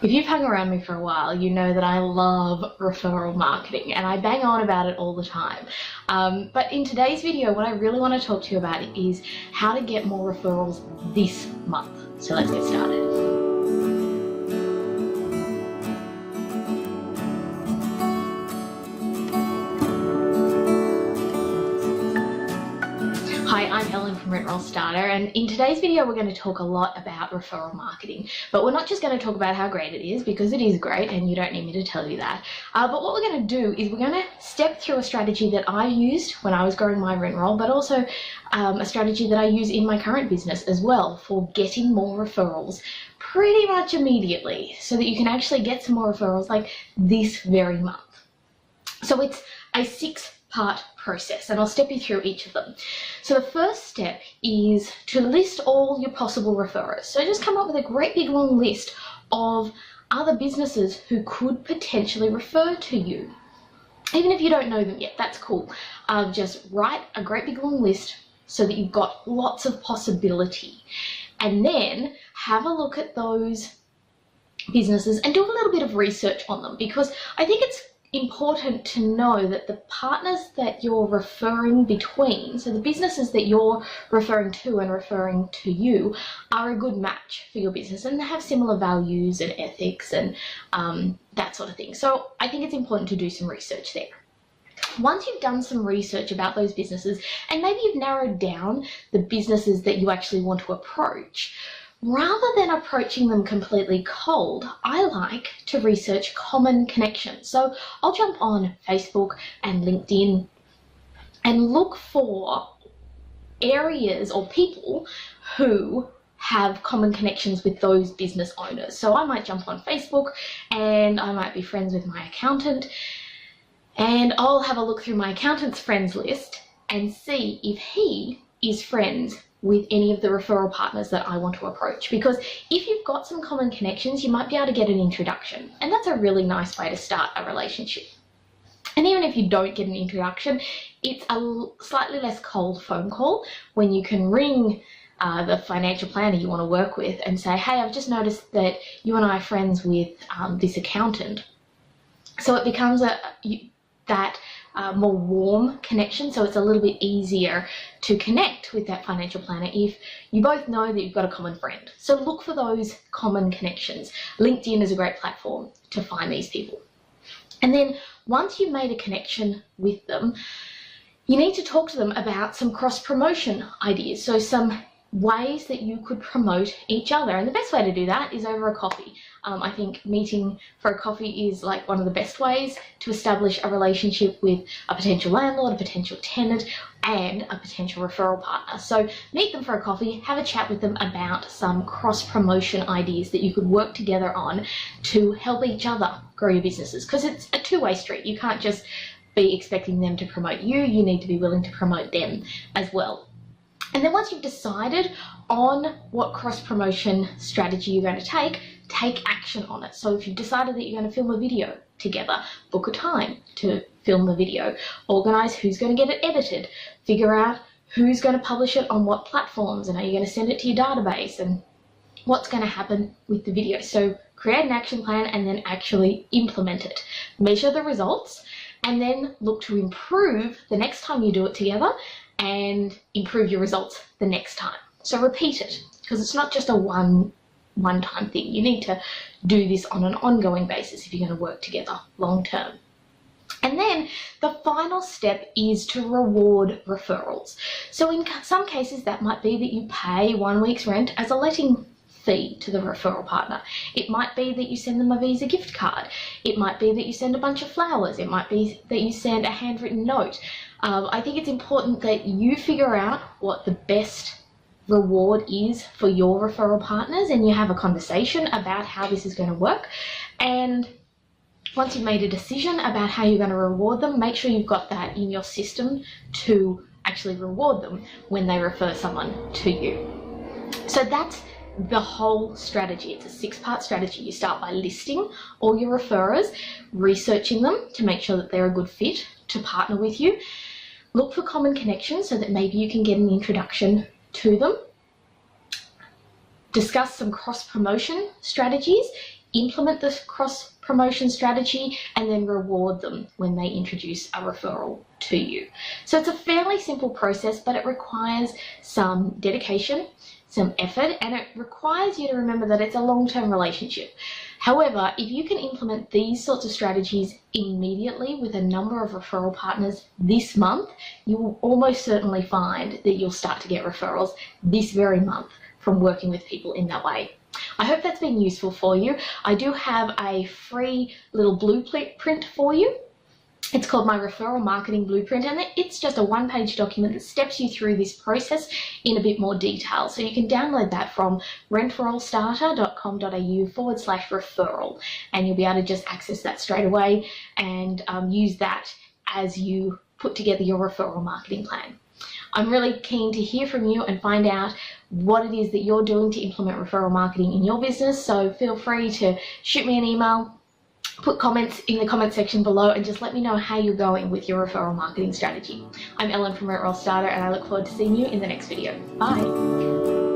If you've hung around me for a while, you know that I love referral marketing and I bang on about it all the time. But in today's video, what I really want to talk to you about is how to get more referrals this month. So let's get started. Hi, I'm Ellen from Referrals Starter, and in today's video we're going to talk a lot about referral marketing. But we're not just going to talk about how great it is, because it is great and you don't need me to tell you that. But what we're going to do is we're going to step through a strategy that I used when I was growing my rent roll, but also a strategy that I use in my current business as well for getting more referrals pretty much immediately, so that you can actually get some more referrals like this very month. So it's a 6-part process, and I'll step you through each of them. So the first step is to list all your possible referrers. So just come up with a great big long list of other businesses who could potentially refer to you. Even if you don't know them yet, that's cool. Just write a great big long list so that you've got lots of possibility. And then have a look at those businesses and do a little bit of research on them, because I think it's important to know that the partners that you're referring between, so the businesses that you're referring to and referring to you, are a good match for your business and they have similar values and ethics and that sort of thing. So I think it's important to do some research there. Once you've done some research about those businesses and maybe you've narrowed down the businesses that you actually want to approach, rather than approaching them completely cold, I like to research common connections. So I'll jump on Facebook and LinkedIn and look for areas or people who have common connections with those business owners. So I might jump on Facebook and I might be friends with my accountant, and I'll have a look through my accountant's friends list and see if he is friends with any of the referral partners that I want to approach. Because if you've got some common connections, you might be able to get an introduction, and that's a really nice way to start a relationship. And even if you don't get an introduction, it's a slightly less cold phone call when you can ring the financial planner you want to work with and say, hey, I've just noticed that you and I are friends with this accountant. So it becomes that more warm connection, so it's a little bit easier to connect with that financial planner if you both know that you've got a common friend. So look for those common connections. LinkedIn is a great platform to find these people. And then once you've made a connection with them, you need to talk to them about some cross-promotion ideas, so some ways that you could promote each other. And the best way to do that is over a coffee. I think meeting for a coffee is like one of the best ways to establish a relationship with a potential landlord, a potential tenant, and a potential referral partner. So meet them for a coffee, have a chat with them about some cross-promotion ideas that you could work together on to help each other grow your businesses, because it's a two-way street. You can't just be expecting them to promote you, you need to be willing to promote them as well. And then once you've decided on what cross-promotion strategy you're going to take action on it. So if you've decided that you're going to film a video together, book a time to film the video, organize who's going to get it edited, figure out who's going to publish it on what platforms, and are you going to send it to your database, and what's going to happen with the video. So create an action plan and then actually implement it. Measure the results and then look to improve the next time you do it together and improve your results the next time. So repeat it, because it's not just a one-time thing. You need to do this on an ongoing basis if you're going to work together long term. And then the final step is to reward referrals. So in some cases that might be that you pay 1 week's rent as a letting fee to the referral partner. It might be that you send them a Visa gift card. It might be that you send a bunch of flowers. It might be that you send a handwritten note. I think it's important that you figure out what the best reward is for your referral partners, and you have a conversation about how this is going to work. And once you've made a decision about how you're going to reward them, make sure you've got that in your system to actually reward them when they refer someone to you. So that's the whole strategy. It's a 6-part strategy. You start by listing all your referrers, researching them to make sure that they're a good fit to partner with you. Look for common connections so that maybe you can get an introduction to them. Discuss some cross-promotion strategies. implement this cross promotion strategy, and then reward them when they introduce a referral to you. So it's a fairly simple process, but it requires some dedication, some effort, and it requires you to remember that it's a long-term relationship. However, if you can implement these sorts of strategies immediately with a number of referral partners this month, you will almost certainly find that you'll start to get referrals this very month from working with people in that way. I hope that's been useful for you. I do have a free little blueprint for you. It's called my Referral Marketing Blueprint, and it's just a one-page document that steps you through this process in a bit more detail. So you can download that from referralstarter.com.au/referral, and you'll be able to just access that straight away and use that as you put together your referral marketing plan. I'm really keen to hear from you and find out what it is that you're doing to implement referral marketing in your business. So feel free to shoot me an email, put comments in the comment section below, and just let me know how you're going with your referral marketing strategy. I'm Ellen from Referrals Starter, and I look forward to seeing you in the next video. Bye.